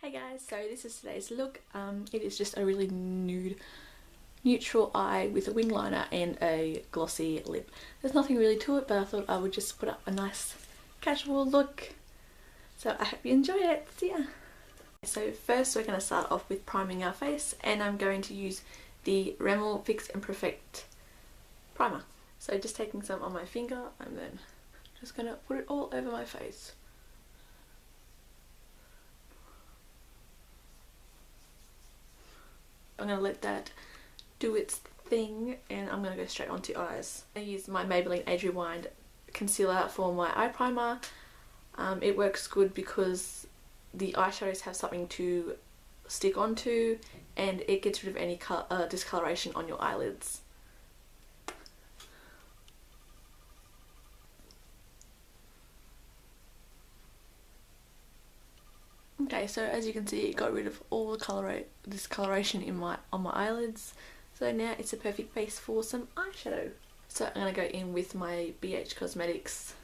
Hey guys, so this is today's look. It is just a really neutral eye with a wing liner and a glossy lip. There's nothing really to it, but I thought I would just put up a nice casual look. So I hope you enjoy it. See ya! So first we're going to start off with priming our face, and I'm going to use the Rimmel Fix and Perfect primer. So just taking some on my finger and then just going to put it all over my face. I'm going to let that do its thing, and I'm going to go straight onto eyes. I use my Maybelline Age Rewind concealer for my eye primer. It works good because the eyeshadows have something to stick onto, and it gets rid of any discoloration on your eyelids. Okay, so as you can see, it got rid of all the discoloration on my eyelids. So now it's a perfect base for some eyeshadow. So I'm going to go in with my BH Cosmetics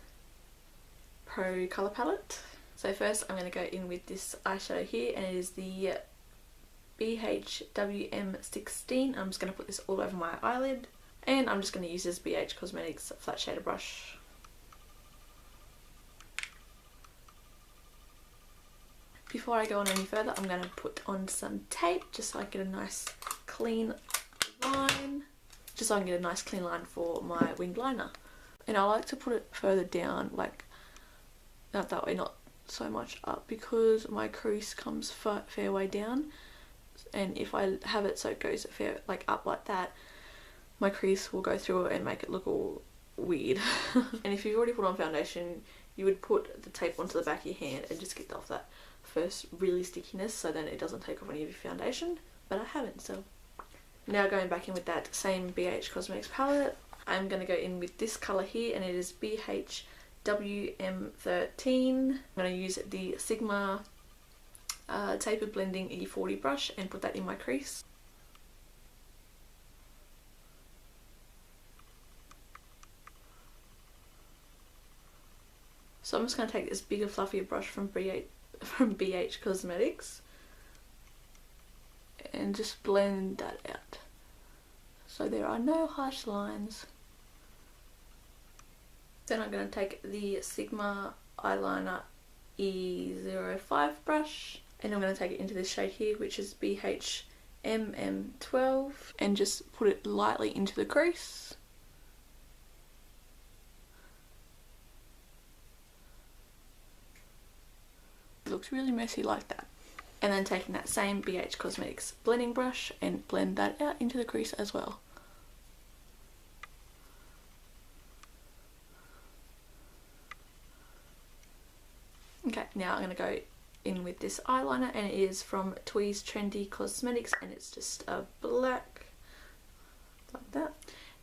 Pro Colour Palette. So first I'm going to go in with this eyeshadow here, and it is the BHWM16. I'm just going to put this all over my eyelid, and I'm just going to use this BH Cosmetics flat shader brush. Before I go on any further, I'm going to put on some tape just so I get a nice clean line. Just so I can get a nice clean line for my winged liner. And I like to put it further down, like not that way, not so much up, because my crease comes fair way down. And if I have it so it goes fair, like up like that, my crease will go through it and make it look all weird. And if you've already put on foundation, you would put the tape onto the back of your hand and just get off that first really stickiness, so then it doesn't take off any of your foundation. But I haven't, so now going back in with that same BH Cosmetics palette, I'm going to go in with this colour here, and it is BHWM13. I'm going to use the Sigma Tapered Blending E40 brush and put that in my crease. So I'm just going to take this bigger fluffier brush from BH Cosmetics and just blend that out so there are no harsh lines. Then I'm going to take the Sigma eyeliner E05 brush, and I'm going to take it into this shade here, which is BHMM12, and just put it lightly into the crease. It looks really messy like that. And then taking that same BH Cosmetics blending brush and blend that out into the crease as well. Okay, now I'm going to go in with this eyeliner, and it is from Tweez Trendy Cosmetics, and it's just a black, like that.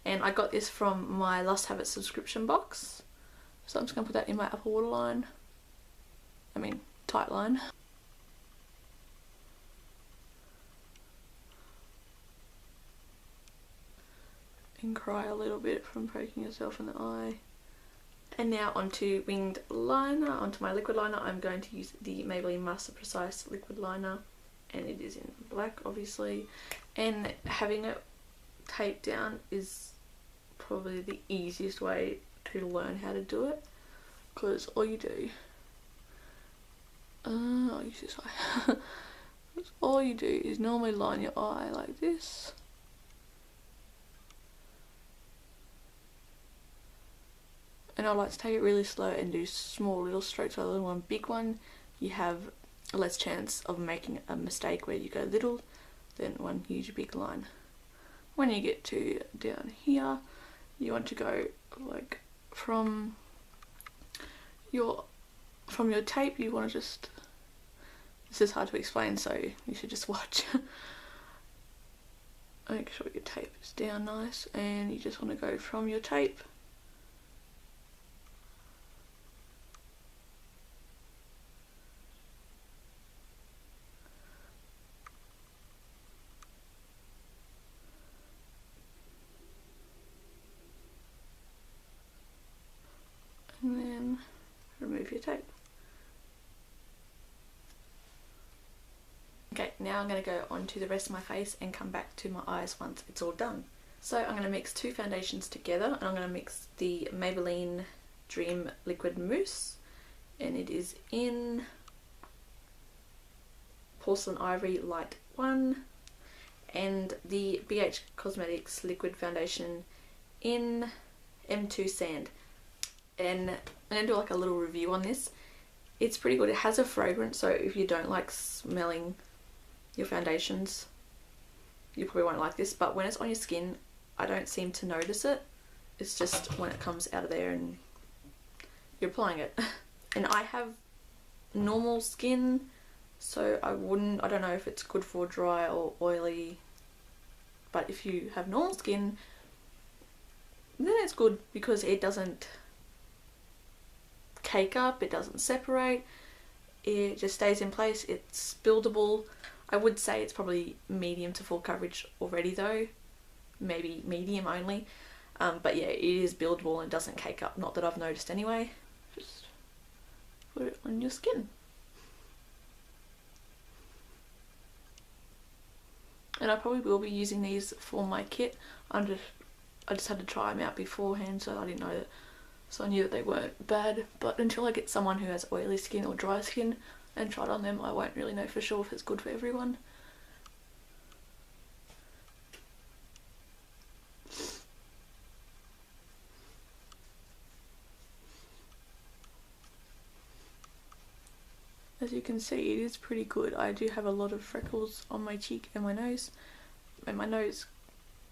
And I got this from my Lost Habits subscription box. So I'm just going to put that in my upper waterline. Tight line. And cry a little bit from poking yourself in the eye. And now onto winged liner, onto my liquid liner. I'm going to use the Maybelline Master Precise liquid liner, and it is in black obviously. And having it taped down is probably the easiest way to learn how to do it, because all you do, I'll use this eye. All you do is normally line your eye like this. And I like to take it really slow and do small little strokes rather than one big one. You have less chance of making a mistake where you go little than one huge big line. When you get to down here, you want to go like from your tape, you want to just, this is hard to explain, so you should just watch. Make sure your tape is down nice, and you just want to go from your tape remove your tape. Okay, now I'm going to go on to the rest of my face and come back to my eyes once it's all done. So I'm going to mix two foundations together, and I'm going to mix the Maybelline Dream Liquid Mousse, and it is in Porcelain Ivory Light 1, and the BH Cosmetics Liquid Foundation in M2 Sand. And I'm going to do like a little review on this. It's pretty good. It has a fragrance, so if you don't like smelling your foundations, you probably won't like this, but when it's on your skin, I don't seem to notice it. It's just when it comes out of there and you're applying it. And I have normal skin, so I don't know if it's good for dry or oily, but if you have normal skin, then it's good because it doesn't cake up, it doesn't separate, it just stays in place, it's buildable. I would say it's probably medium to full coverage already though, maybe medium only, but yeah, it is buildable and doesn't cake up, not that I've noticed anyway. Just put it on your skin. And I probably will be using these for my kit. I just had to try them out beforehand, so I didn't know that, so I knew that they weren't bad, but until I get someone who has oily skin or dry skin and try it on them, I won't really know for sure if it's good for everyone. As you can see, it is pretty good. I do have a lot of freckles on my cheek and my nose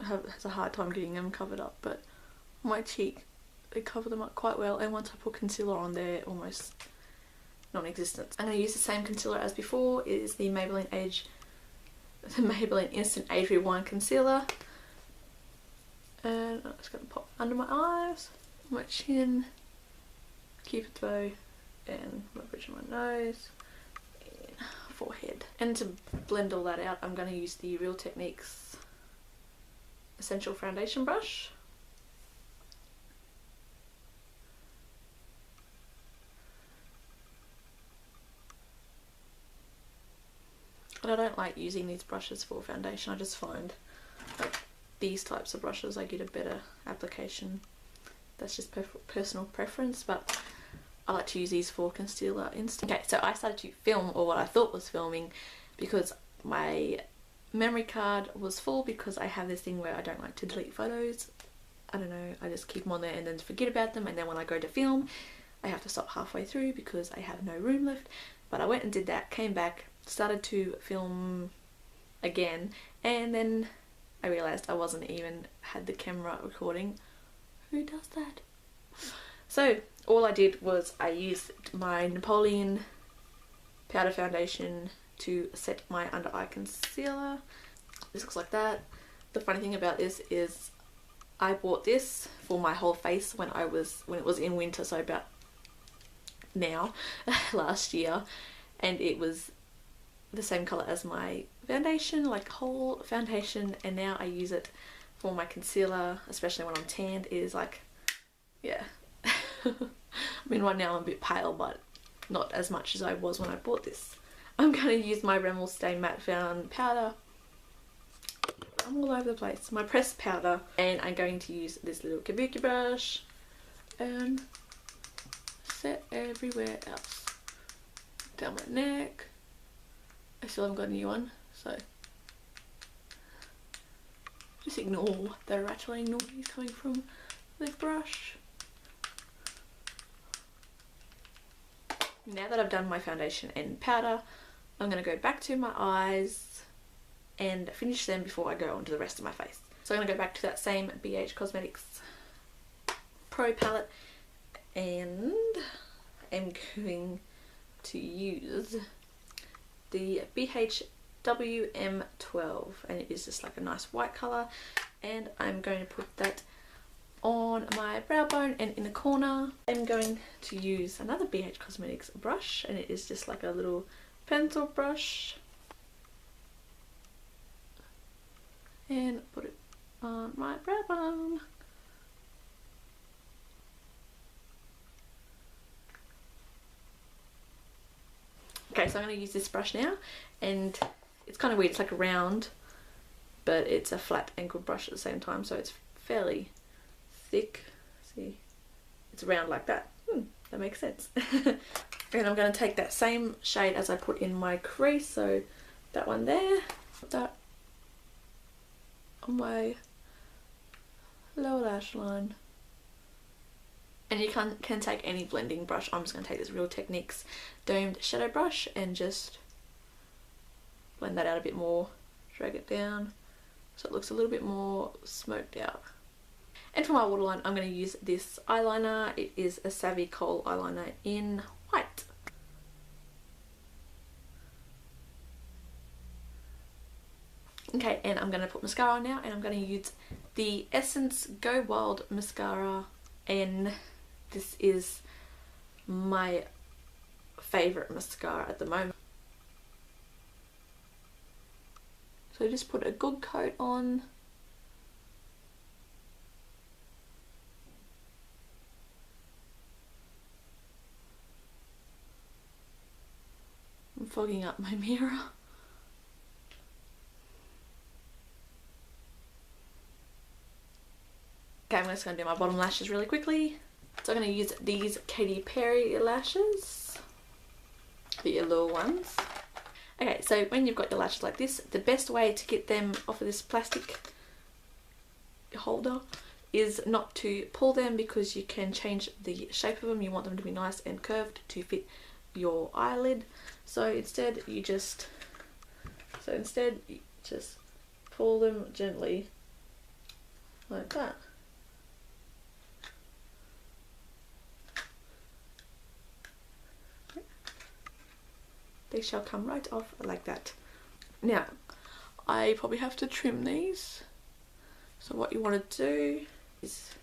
has a hard time getting them covered up, but on my cheek they cover them up quite well, and once I put concealer on, they're almost non-existent. I'm going to use the same concealer as before. It is the Maybelline Instant Age Rewind Concealer, and I'm just going to pop under my eyes, my chin, cupid's bow, and my bridge of my nose, and forehead. And to blend all that out, I'm going to use the Real Techniques Essential Foundation Brush. And I don't like using these brushes for foundation. I just find like these types of brushes I get a better application. That's just personal preference, but I like to use these for concealer instead. Okay, so I started to film, or what I thought was filming, because my memory card was full, because I have this thing where I don't like to delete photos. I don't know, I just keep them on there and then forget about them, and then when I go to film I have to stop halfway through because I have no room left. But I went and did that, came back, started to film again, and then I realised I wasn't even had the camera recording. Who does that? So all I did was I used my Napoleon powder foundation to set my under eye concealer. This looks like that. The funny thing about this is I bought this for my whole face when it was in winter, so about now, last year, and it was the same colour as my foundation, like whole foundation, and now I use it for my concealer, especially when I'm tanned. It is like, yeah. I mean, right now I'm a bit pale, but not as much as I was when I bought this. I'm going to use my Rimmel Stay Matte Found powder. I'm all over the place. My pressed powder, and I'm going to use this little kabuki brush and set everywhere else. Down my neck. I still haven't got a new one, so just ignore the rattling noise coming from the brush. Now that I've done my foundation and powder, I'm going to go back to my eyes and finish them before I go on to the rest of my face. So I'm going to go back to that same BH Cosmetics Pro palette, and I'm going to use the BH WM12, and it is just like a nice white colour, and I'm going to put that on my brow bone and in the corner. I'm going to use another BH Cosmetics brush, and it is just like a little pencil brush, and put it on my brow bone. Okay, so I'm going to use this brush now, and it's kind of weird, it's like a round, but it's a flat angled brush at the same time, so it's fairly thick. See, it's round like that. That makes sense. And I'm going to take that same shade as I put in my crease, so that one there, put that on my lower lash line. And you can take any blending brush. I'm just going to take this Real Techniques domed shadow brush and just blend that out a bit more, drag it down so it looks a little bit more smoked out. And for my waterline, I'm going to use this eyeliner. It is a Savvy Kohl eyeliner in white. Okay, and I'm going to put mascara on now, and I'm going to use the Essence Go Wild mascara, and this is my favourite mascara at the moment. So just put a good coat on. I'm fogging up my mirror. Okay, I'm just going to do my bottom lashes really quickly. So I'm going to use these Katy Perry lashes, the yellow ones. Okay, so when you've got your lashes like this, the best way to get them off of this plastic holder is not to pull them, because you can change the shape of them. You want them to be nice and curved to fit your eyelid. So instead you just pull them gently like that. They shall come right off like that. Now, I probably have to trim these. So what you want to do is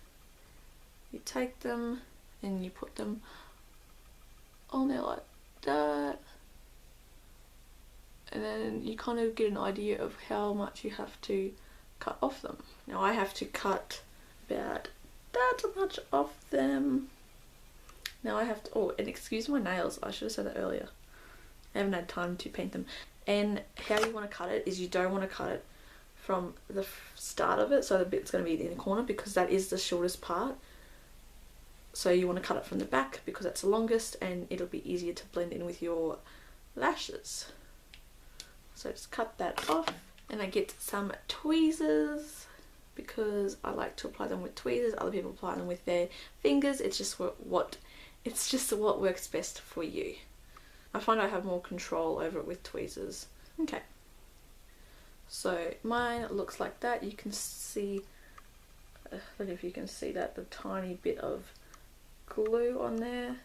you take them and you put them on there like that. And then you kind of get an idea of how much you have to cut off them. Now I have to cut about that much off them. Now I have to, oh, and excuse my nails, I should have said that earlier. I haven't had time to paint them. And how you want to cut it is you don't want to cut it from the start of it, so the bit's going to be in the corner, because that is the shortest part. So you want to cut it from the back because that's the longest, and it'll be easier to blend in with your lashes. So just cut that off, and I get some tweezers because I like to apply them with tweezers. Other people apply them with their fingers. It's just what works best for you. I find I have more control over it with tweezers. Okay, so mine looks like that. You can see, I don't know if you can see that, the tiny bit of glue on there.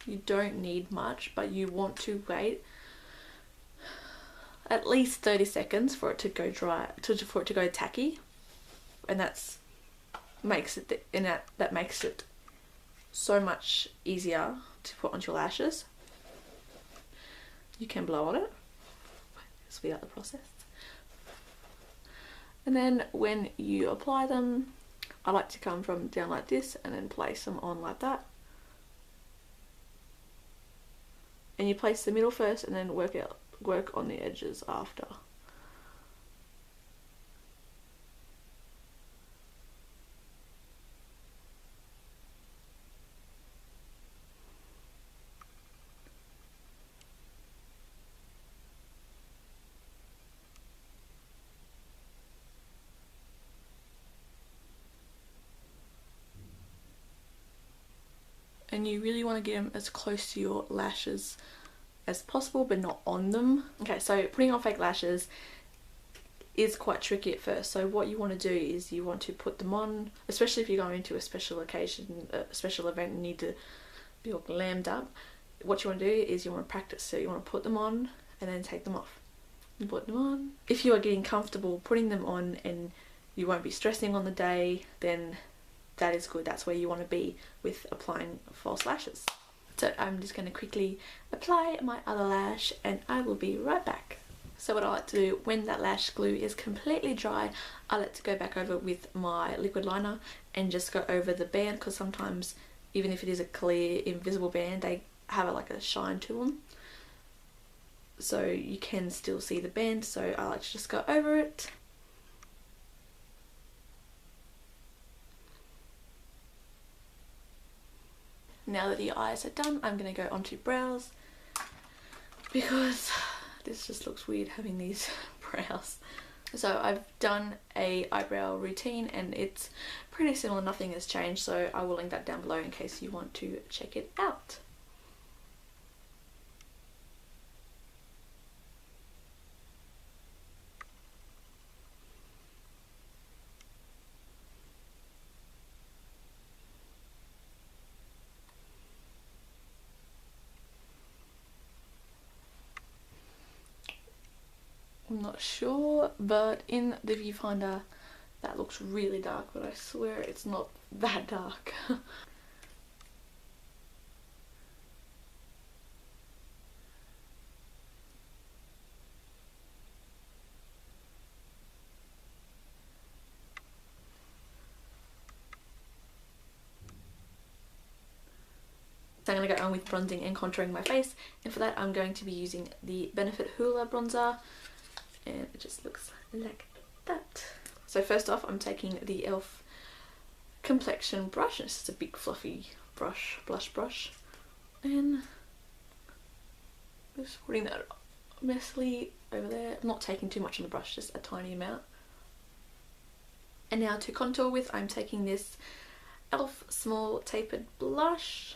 You don't need much, but you want to wait at least 30 seconds for it to go dry, for it to go tacky, and that makes it so much easier to put onto your lashes. You can blow on it, speed up the process. And then when you apply them, I like to come from down like this and then place them on like that. And you place the middle first and then work on the edges after. And you really want to get them as close to your lashes as possible, but not on them. Okay, so putting on fake lashes is quite tricky at first. So what you want to do is you want to put them on, especially if you're going to a special occasion, a special event, and need to be all glammed up. What you want to do is you want to practice. So you want to put them on and then take them off. You put them on. If you are getting comfortable putting them on and you won't be stressing on the day, then that is good. That's where you want to be with applying false lashes. So I'm just going to quickly apply my other lash and I will be right back. So what I like to do when that lash glue is completely dry, I like to go back over with my liquid liner and just go over the band, because sometimes even if it is a clear invisible band, they have like a shine to them, so you can still see the band, so I like to just go over it. Now that the eyes are done, I'm going to go onto brows, because this just looks weird having these brows. So I've done a eyebrow routine and it's pretty similar, nothing has changed, so I will link that down below in case you want to check it out. I'm not sure, but in the viewfinder that looks really dark, but I swear it's not that dark. So I'm going to go on with bronzing and contouring my face, and for that I'm going to be using the Benefit Hoola bronzer, and it just looks like that. So first off, I'm taking the e.l.f. complexion brush, and it's just a big fluffy brush, blush brush, and just putting that messily over there. I'm not taking too much on the brush, just a tiny amount. And now to contour with, I'm taking this e.l.f. small tapered brush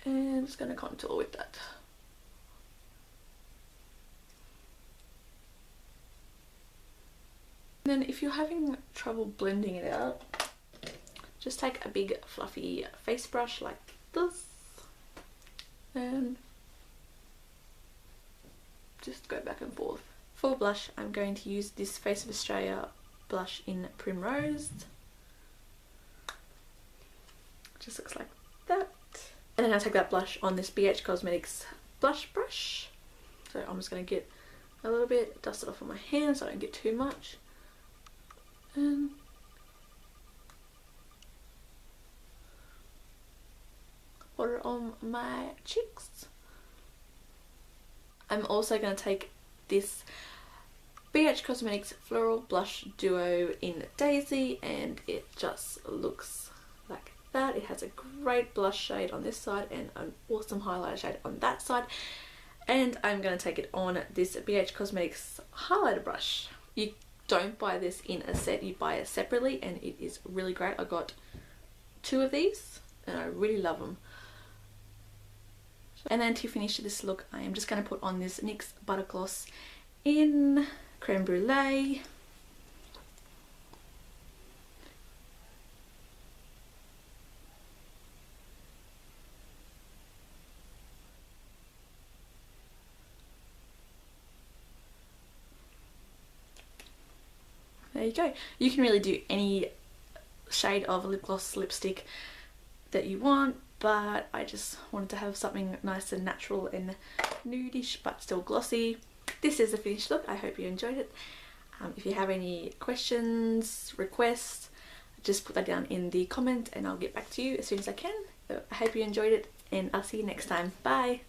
and I'm just going to contour with that. And then if you're having trouble blending it out, just take a big fluffy face brush like this and just go back and forth. For blush, I'm going to use this Face of Australia blush in Primrose. Just looks like that. And then I take that blush on this BH Cosmetics blush brush. So I'm just going to get a little bit, dust it off on my hand so I don't get too much. And put it on my cheeks. I'm also going to take this BH Cosmetics Floral Blush Duo in Daisy, and it just looks like that. It has a great blush shade on this side and an awesome highlighter shade on that side. And I'm going to take it on this BH Cosmetics highlighter brush. You don't buy this in a set, you buy it separately, and it is really great. I got 2 of these and I really love them. And then to finish this look, I am just going to put on this NYX Butter Gloss in Creme Brulee. There you go. You can really do any shade of lip gloss, lipstick that you want, but I just wanted to have something nice and natural and nudish but still glossy. This is the finished look. I hope you enjoyed it. If you have any questions, requests, just put that down in the comment and I'll get back to you as soon as I can. So I hope you enjoyed it and I'll see you next time. Bye!